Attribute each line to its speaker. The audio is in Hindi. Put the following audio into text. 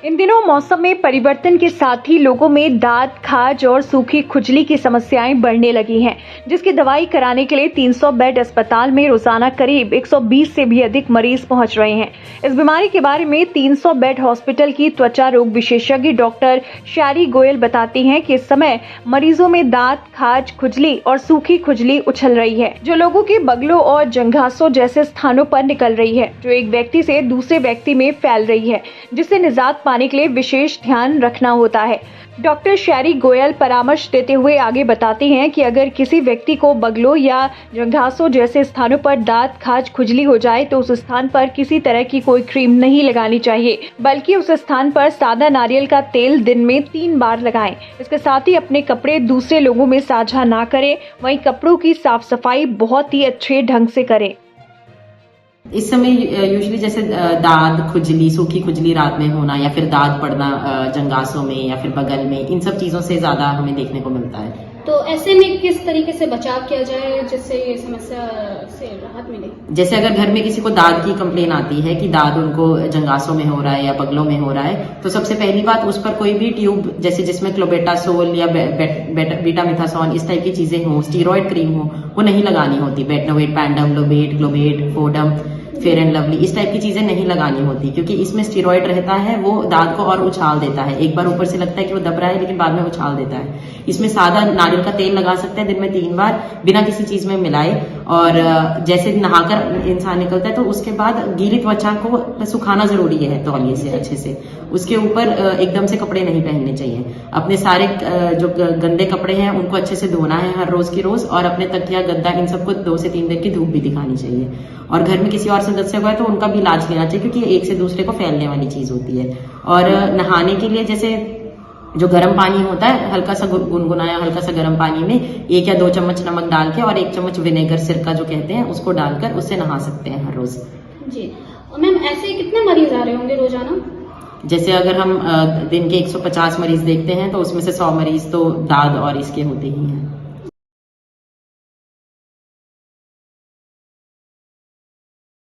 Speaker 1: इन दिनों मौसम में परिवर्तन के साथ ही लोगों में दांत, खाज और सूखी खुजली की समस्याएं बढ़ने लगी हैं, जिसकी दवाई कराने के लिए 300 बेड अस्पताल में रोजाना करीब 120 से भी अधिक मरीज पहुंच रहे हैं। इस बीमारी के बारे में 300 बेड हॉस्पिटल की त्वचा रोग विशेषज्ञ डॉक्टर शैरी गोयल बताती हैं कि इस समय मरीजों में दांत, खाज, खुजली और सूखी खुजली उछल रही है, जो लोगों के बगलों और जंघासों जैसे स्थानों पर निकल रही है, जो एक व्यक्ति से दूसरे व्यक्ति में फैल रही है, जिससे निजात पाने के लिए विशेष ध्यान रखना होता है। डॉक्टर शैरी गोयल परामर्श देते हुए आगे बताते हैं कि अगर किसी व्यक्ति को बगलों या जंघासों जैसे स्थानों पर दांत, खाज, खुजली हो जाए तो उस स्थान पर किसी तरह की कोई क्रीम नहीं लगानी चाहिए, बल्कि उस स्थान पर सादा नारियल का तेल दिन में 3 बार लगाएं। इसके साथ ही अपने कपड़े दूसरे लोगों में साझा ना करें, वहीं कपड़ों की साफ सफाई बहुत ही अच्छे ढंग से करें।
Speaker 2: इस समय यूजुअली जैसे दाद, खुजली, सूखी खुजली रात में होना या फिर दाद पड़ना जंगासों में या फिर बगल में, इन सब चीजों से ज्यादा हमें देखने को मिलता है।
Speaker 3: तो ऐसे में किस तरीके से बचाव किया जाए जिससे ये समस्या से राहत मिले? जैसे
Speaker 2: अगर घर में किसी को दाद की कंप्लेन आती है कि दाद उनको जंगासों में हो रहा है या बगलों में हो रहा है, तो सबसे पहली बात उस पर कोई भी ट्यूब जैसे जिसमें क्लोबेटासोल या बीटामिथासोन इस टाइप की चीजें हो, स्टीरॉयड क्रीम हो, वो नहीं लगानी होती। Betnovate, Panderm, Lobate, Globet, Fourderm, Fair and Lovely, इस टाइप की चीजें नहीं लगानी होती, क्योंकि इसमें स्टीरॉयड रहता है, वो दाद को और उछाल देता है। एक बार ऊपर से लगता है कि वो दब रहा है, लेकिन बाद में उछाल देता है। इसमें सादा नारियल का तेल लगा सकते हैं दिन में 3 बार बिना किसी चीज में मिलाए, और जैसे नहाकर इंसान निकलता है तो उसके बाद गीली त्वचा को सुखाना जरूरी है तौलिए से अच्छे से। उसके ऊपर एकदम से कपड़े नहीं पहनने चाहिए। अपने सारे जो गंदे कपड़े हैं उनको अच्छे से धोना है हर रोज की रोज, और अपने तकिया, गद्दा, इन सबको 2 से 3 दिन की धूप भी दिखानी चाहिए। और घर में किसी और सदस्य हुआ है तो उनका भी इलाज लेना चाहिए, क्योंकि एक से दूसरे को फैलने वाली चीज होती है। और नहाने के लिए जैसे जो गर्म पानी होता है, हल्का सा गुनगुनाया हल्का सा गर्म पानी में 1 या 2 चम्मच नमक डाल के और 1 चम्मच विनेगर, सिरका जो कहते हैं, उसको डालकर उससे नहा सकते हैं हर रोज।
Speaker 3: जी मैम, ऐसे कितने मरीज आ रहे होंगे रोजाना?
Speaker 2: जैसे अगर हम दिन के 150 मरीज देखते हैं तो उसमें से 100 मरीज तो दाद और इसके होते ही हैं।